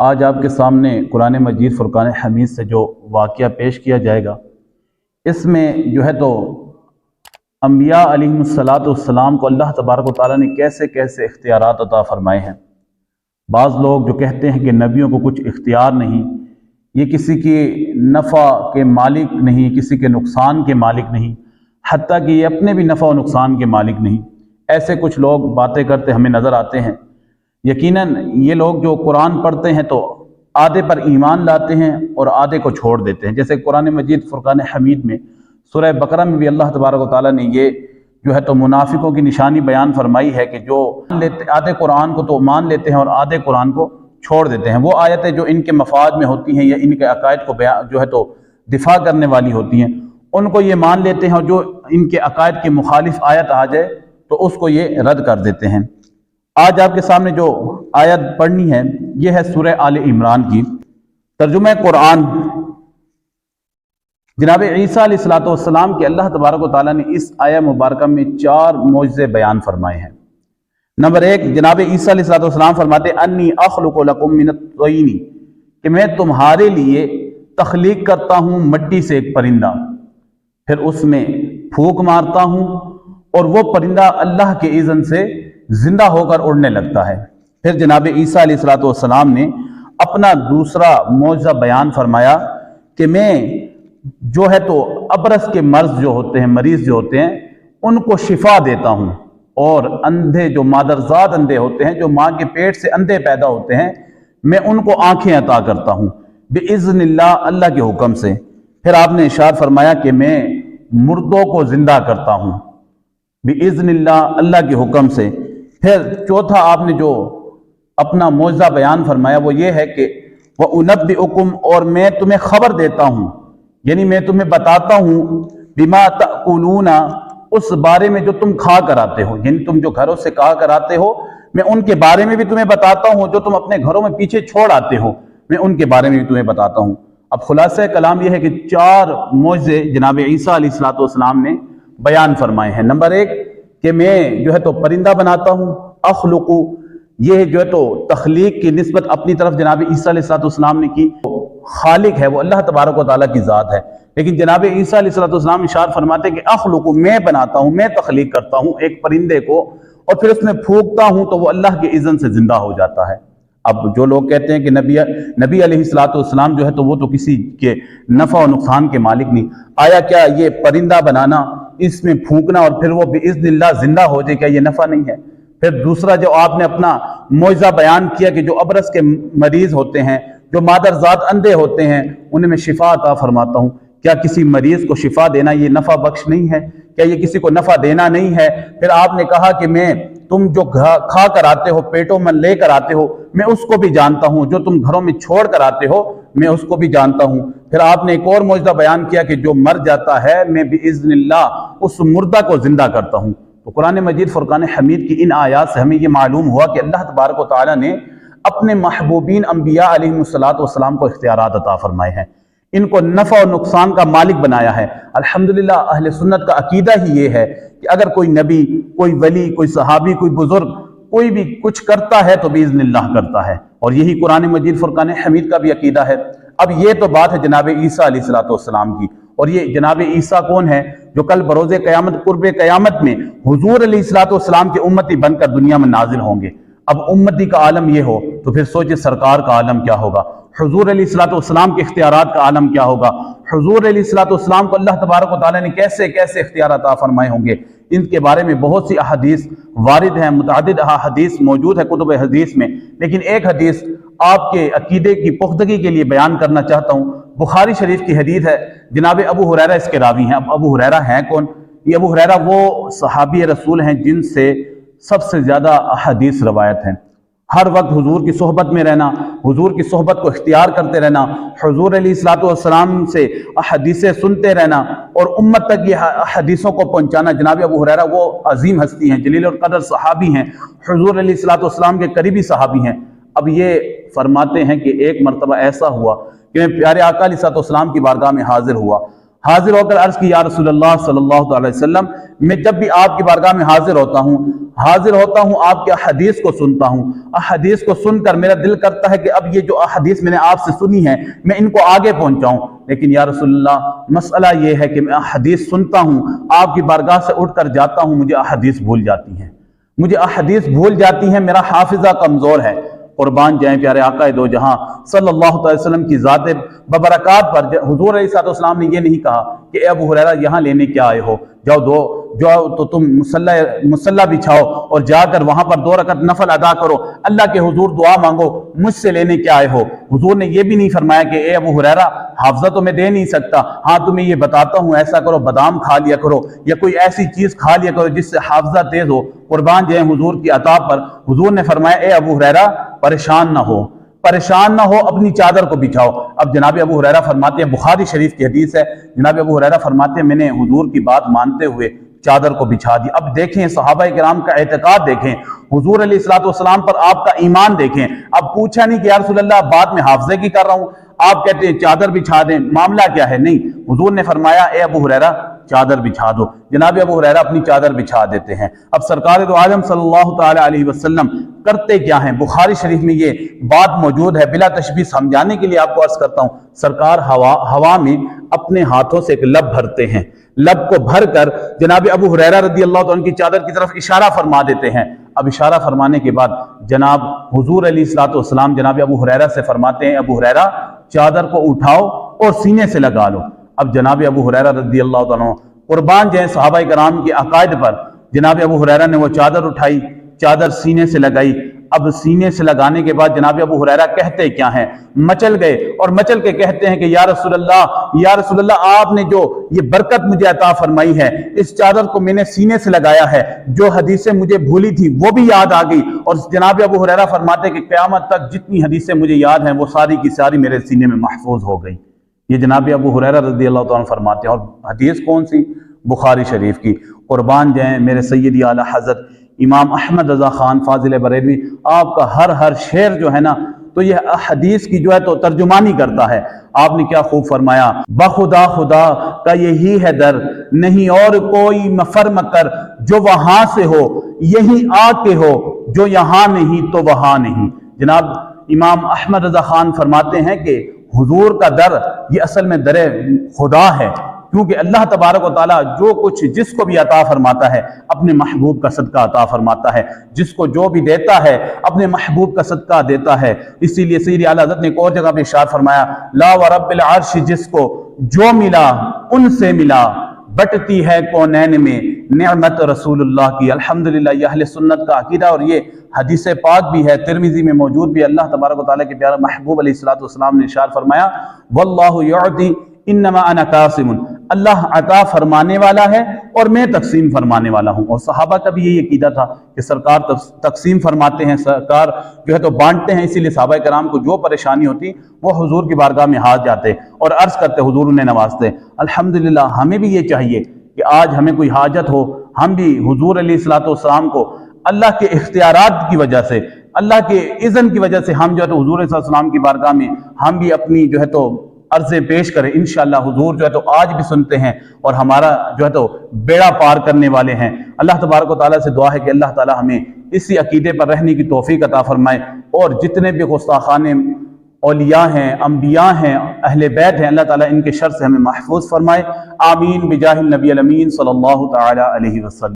آج آپ کے سامنے قرآن مجید فرقان حمید سے جو واقعہ پیش کیا جائے گا، اس میں جو ہے تو انبیاء علیہم الصلاۃ کو اللہ تبارک و تعالیٰ نے کیسے کیسے اختیارات عطا فرمائے ہیں۔ بعض لوگ جو کہتے ہیں کہ نبیوں کو کچھ اختیار نہیں، یہ کسی کی نفع کے مالک نہیں، کسی کے نقصان کے مالک نہیں، حتیٰ کہ یہ اپنے بھی نفع و نقصان کے مالک نہیں، ایسے کچھ لوگ باتیں کرتے ہمیں نظر آتے ہیں۔ یقیناً یہ لوگ جو قرآن پڑھتے ہیں تو آدھے پر ایمان لاتے ہیں اور آدھے کو چھوڑ دیتے ہیں۔ جیسے قرآن مجید فرقان حمید میں سورہ بقرہ میں بھی اللہ تبارک و تعالیٰ نے یہ جو ہے تو منافقوں کی نشانی بیان فرمائی ہے کہ جو آدھے قرآن کو تو مان لیتے ہیں اور آدھے قرآن کو چھوڑ دیتے ہیں۔ وہ آیتیں جو ان کے مفاد میں ہوتی ہیں یا ان کے عقائد کو جو ہے تو دفاع کرنے والی ہوتی ہیں، ان کو یہ مان لیتے ہیں، اور جو ان کے عقائد کے مخالف آیت آ جائے تو اس کو یہ رد کر دیتے ہیں۔ آج آپ کے سامنے جو آیت پڑھنی ہے یہ ہے سورہ آل عمران کی۔ ترجمہ قرآن جناب عیسیٰ علیہ السلام کے اللہ تبارک و تعالیٰ نے اس آیہ مبارکہ میں 4 معجزے بیان فرمائے ہیں۔ نمبر 1، جناب عیسیٰ علیہ السلام فرماتے ہیں انی اخلق لکم من الطین، کہ میں تمہارے لیے تخلیق کرتا ہوں مٹی سے ایک پرندہ، پھر اس میں پھونک مارتا ہوں اور وہ پرندہ اللہ کے اذن سے زندہ ہو کر اڑنے لگتا ہے۔ پھر جناب عیسیٰ علیہ السلام نے اپنا دوسرا معجزہ بیان فرمایا کہ میں جو ہے تو ابرص کے مریض جو ہوتے ہیں ان کو شفا دیتا ہوں، اور اندھے جو مادرزاد اندھے ہوتے ہیں، جو ماں کے پیٹ سے اندھے پیدا ہوتے ہیں، میں ان کو آنکھیں عطا کرتا ہوں بِإِذْنِ اللہ، اللہ کے حکم سے۔ پھر آپ نے ارشاد فرمایا کہ میں مردوں کو زندہ کرتا ہوں بِإِذْنِ اللہ، اللہ کے حکم سے۔ پھر چوتھا آپ نے جو اپنا معجزہ بیان فرمایا وہ یہ ہے کہ وَأُنَبِّئُكُمْ، اور میں تمہیں خبر دیتا ہوں، یعنی میں تمہیں بتاتا ہوں بِمَا تَأْكُلُونَ، اس بارے میں جو تم کھا کر آتے ہو، یعنی تم جو گھروں سے کھا کر آتے ہو میں ان کے بارے میں بھی تمہیں بتاتا ہوں، جو تم اپنے گھروں میں پیچھے چھوڑ آتے ہو میں ان کے بارے میں بھی تمہیں بتاتا ہوں۔ اب خلاصہ کلام یہ ہے کہ 4 معجزے جناب عیسیٰ علیہ السلام نے بیان فرمائے ہیں۔ نمبر 1 کہ میں جو ہے تو پرندہ بناتا ہوں، اخلق، یہ جو ہے تو تخلیق کی نسبت اپنی طرف جناب عیسیٰ علیہ السلام نے کی۔ خالق ہے وہ اللہ تبارک و تعالیٰ کی ذات ہے، لیکن جناب عیسیٰ علیہ السلام ارشاد فرماتے ہیں کہ اخلق، میں بناتا ہوں، میں تخلیق کرتا ہوں ایک پرندے کو، اور پھر اس میں پھونکتا ہوں تو وہ اللہ کے اذن سے زندہ ہو جاتا ہے۔ اب جو لوگ کہتے ہیں کہ نبی علیہ السلام جو ہے تو وہ تو کسی کے نفع و نقصان کے مالک نہیں، آیا کیا یہ پرندہ بنانا، اس میں پھونکنا اور پھر وہ بِإِذْنِ اللہ زندہ ہو جائے، کیا یہ نفع نہیں ہے؟ پھر دوسرا جو آپ نے اپنا معجزہ بیان کیا کہ جو ابرص کے مریض ہوتے ہیں، جو مادرزاد اندھے ہوتے ہیں، انہیں میں شفا عطا فرماتا ہوں، کیا کسی مریض کو شفا دینا یہ نفع بخش نہیں ہے؟ کیا یہ کسی کو نفع دینا نہیں ہے؟ پھر آپ نے کہا کہ میں تم جو کھا کر آتے ہو، پیٹوں میں لے کر آتے ہو، میں اس کو بھی جانتا ہوں، جو تم گھروں میں چھوڑ کر آتے ہو میں اس کو بھی جانتا ہوں۔ پھر آپ نے ایک اور معجزہ بیان کیا کہ جو مر جاتا ہے میں بِإِذْنِ اللہ اس مردہ کو زندہ کرتا ہوں۔ تو قرآن مجید فرقان حمید کی ان آیات سے ہمیں یہ معلوم ہوا کہ اللہ تبارک و تعالیٰ نے اپنے محبوبین انبیاء علیہم السلام کو اختیارات عطا فرمائے ہیں، ان کو نفع و نقصان کا مالک بنایا ہے۔ الحمدللہ اہل سنت کا عقیدہ ہی یہ ہے کہ اگر کوئی نبی، کوئی ولی، کوئی صحابی، کوئی بزرگ کوئی بھی کچھ کرتا ہے تو بِإِذْنِ اللہ کرتا ہے، اور یہی قرآن مجید فرقان حمید کا بھی عقیدہ ہے۔ اب یہ تو بات ہے جناب عیسیٰ علیہ السلام کی، اور یہ جناب عیسیٰ کون ہے؟ جو کل بروز قیامت، قرب قیامت میں حضور علیہ السلام کے امتی بن کر دنیا میں نازل ہوں گے۔ اب امتی کا عالم یہ ہو تو پھر سوچے سرکار کا عالم کیا ہوگا، حضور علیہ السلام کے اختیارات کا عالم کیا ہوگا، حضور علیہ السلام کو اللہ تبارک و تعالیٰ نے کیسے کیسے اختیارات عطا فرمائے ہوں گے۔ ان کے بارے میں بہت سی احادیث وارد ہیں، متعدد احادیث موجود ہے کتب حدیث میں، لیکن ایک حدیث آپ کے عقیدے کی پختگی کے لیے بیان کرنا چاہتا ہوں۔ بخاری شریف کی حدیث ہے، جناب ابو ہریرہ اس کے راوی ہیں۔ اب ابو ہریرہ ہیں کون؟ یہ ابو ہریرہ وہ صحابی رسول ہیں جن سے سب سے زیادہ احادیث روایت ہیں۔ ہر وقت حضور کی صحبت میں رہنا، حضور کی صحبت کو اختیار کرتے رہنا، حضور علیہ السلام سے احادیثیں سنتے رہنا اور امت تک یہ حدیثوں کو پہنچانا۔ جناب ابو ہریرہ وہ عظیم ہستی ہیں، جلیل القدر صحابی ہیں، حضور علیہ السلام کے قریبی صحابی ہیں۔ اب یہ فرماتے ہیں کہ ایک مرتبہ ایسا ہوا کہ میں پیارے آقا علیہ السلام کی بارگاہ میں حاضر ہوا، حاضر ہو کر عرض کی یا رسول اللہ صلی اللہ علیہ وسلم، میں جب بھی آپ کی بارگاہ میں حاضر ہوتا ہوں حاضر ہوتا ہوں آپ کے احادیث کو سنتا ہوں، احادیث کو سن کر میرا دل کرتا ہے کہ اب یہ جو احادیث میں نے آپ سے سنی ہے میں ان کو آگے پہنچاؤں، لیکن یا رسول اللہ مسئلہ یہ ہے کہ میں احادیث سنتا ہوں، آپ کی بارگاہ سے اٹھ کر جاتا ہوں، مجھے احادیث بھول جاتی ہیں، مجھے احادیث بھول جاتی ہیں، میرا حافظہ کمزور ہے۔ قربان جائیں پیارے آقا دو جہاں صلی اللہ علیہ وسلم کی ذات ببرکات پر حضور علیہ السلام نے یہ نہیں کہا کہ اے ابو ہریرہ یہاں لینے کیا آئے ہو، جاؤ تو تم مصلی بچھاؤ اور جا کر وہاں پر 2 رکعت نفل ادا کرو، اللہ کے حضور دعا مانگو، مجھ سے لینے کیا آئے ہو۔ حضور نے یہ بھی نہیں فرمایا کہ اے ابو ہریرہ حافظہ تو میں دے نہیں سکتا، ہاں تمہیں یہ بتاتا ہوں ایسا کرو، بادام کھا لیا کرو یا کوئی ایسی چیز کھا لیا کرو جس سے حافظہ تیز ہو۔ قربان جائیں حضور کی عطا پر، حضور نے فرمایا اے ابو ہریرہ پریشان نہ ہو، اپنی چادر کو بچھاؤ۔ اب جناب ابو ہریرہ فرماتے ہیں، بخاری شریف کی حدیث ہے، جناب ابو ہریرہ فرماتے ہیں میں نے حضور کی بات مانتے ہوئے چادر کو بچھا دی۔ اب دیکھیں صحابہ کرام کا اعتقاد دیکھیں، حضور علیہ السلام پر آپ کا ایمان دیکھیں۔ اب پوچھا نہیں کہ یا رسول اللہ بات میں حافظے کی کر رہا ہوں، آپ کہتے ہیں چادر بچھا دیں، معاملہ کیا ہے؟ نہیں، حضور نے فرمایا اے ابو ہریرہ چادر بچھا دو۔ جناب ابو ہریرہ اپنی چادر بچھا دیتے ہیں۔ اب سرکار دو عالم صلی اللہ تعالی علیہ وسلم کرتے کیا ہیں؟ بخاری شریف میں یہ بات موجود ہے، بلا تشبیہ سمجھانے کے لیے آپ کو عرض کرتا ہوں۔ سرکار ہوا میں اپنے ہاتھوں سے ایک لب بھرتے ہیں، لب کو بھر کر جناب ابو ہریرہ رضی اللہ عنہ کی چادر کی طرف اشارہ فرما دیتے ہیں۔ اب اشارہ فرمانے کے بعد جناب حضور علیہ السلام جناب ابو ہریرہ سے فرماتے ہیں ابو ہریرہ چادر کو اٹھاؤ اور سینے سے لگا لو۔ اب جناب ابو ہریرہ رضی اللہ عنہ قربان جائیں صحابہ کرام کے عقائد پر، جناب ابو ہریرہ نے وہ چادر اٹھائی، چادر سینے سے لگائی۔ اب سینے سے لگانے کے بعد جناب ابو ہریرہ کہتے کیا ہیں؟ مچل گئے اور مچل کے کہتے ہیں کہ یا رسول اللہ آپ نے جو یہ برکت مجھے عطا فرمائی ہے، اس چادر کو میں نے سینے سے لگایا ہے، جو حدیثیں مجھے بھولی تھی وہ بھی یاد آ گئی، اور جناب ابو ہریرہ فرماتے ہیں کہ قیامت تک جتنی حدیثیں مجھے یاد ہیں وہ ساری کی ساری میرے سینے میں محفوظ ہو گئی۔ یہ جناب ابو ہریرہ رضی اللہ عنہ فرماتے ہیں، اور حدیث کون سی؟ بخاری شریف کی۔ قربان جائیں میرے سیدی اعلیٰ حضرت امام احمد رضا خان فاضل بریلوی، آپ کا ہر شعر جو ہے نا تو یہ حدیث کی جو ہے تو ترجمانی کرتا ہے۔ آپ نے کیا خوب فرمایا، بخدا خدا کا یہی ہے در، نہیں اور کوئی مفر مکر، جو وہاں سے ہو یہی آ کے ہو، جو یہاں نہیں تو وہاں نہیں۔ جناب امام احمد رضا خان فرماتے ہیں کہ حضور کا در یہ اصل میں در خدا ہے، کیونکہ اللہ تبارک و تعالیٰ جو کچھ جس کو بھی عطا فرماتا ہے اپنے محبوب کا صدقہ عطا فرماتا ہے، جس کو جو بھی دیتا ہے اپنے محبوب کا صدقہ دیتا ہے۔ اسی لیے سیدی اعلیٰ حضرت نے ایک اور جگہ پہ ارشاد فرمایا، لا ورب العرش جس کو جو ملا ان سے ملا، بٹتی ہے کونین میں نعمت رسول اللہ کی۔ الحمدللہ یہ اہل سنت کا عقیدہ، اور یہ حدیث پاک بھی ہے، ترمذی میں موجود بھی۔ اللہ تبارک و تعالیٰ کے پیارے محبوب علیہ السلام نے ارشاد فرمایا، واللہ یعطی انما انا قاسم، اللہ عطا فرمانے والا ہے اور میں تقسیم فرمانے والا ہوں۔ اور صحابہ کا بھی یہی عقیدہ تھا کہ سرکار تقسیم فرماتے ہیں، سرکار جو ہے تو بانٹتے ہیں، اسی لیے صحابہ کرام کو جو پریشانی ہوتی وہ حضور کی بارگاہ میں ہاتھ جاتے اور عرض کرتے، حضور انہیں نوازتے۔ الحمدللہ ہمیں بھی یہ چاہیے کہ آج ہمیں کوئی حاجت ہو، ہم بھی حضور علیہ السلام کو اللہ کے اختیارات کی وجہ سے، اللہ کے اذن کی وجہ سے ہم جو ہے تو حضور علیہ السلام کی بارگاہ میں ہم بھی اپنی جو ہے تو عرضیں پیش کریں۔ انشاءاللہ حضور جو ہے تو آج بھی سنتے ہیں اور ہمارا جو ہے تو بیڑا پار کرنے والے ہیں۔ اللہ تبارک و تعالیٰ سے دعا ہے کہ اللہ تعالیٰ ہمیں اسی عقیدے پر رہنے کی توفیق عطا فرمائے، اور جتنے بھی گستاخان اولیاء ہیں، انبیاء ہیں، اہل بیت ہیں، اللہ تعالیٰ ان کے شر سے ہمیں محفوظ فرمائے۔ آمین بجاہ النبی الامین صلی اللہ تعالیٰ علیہ وسلم۔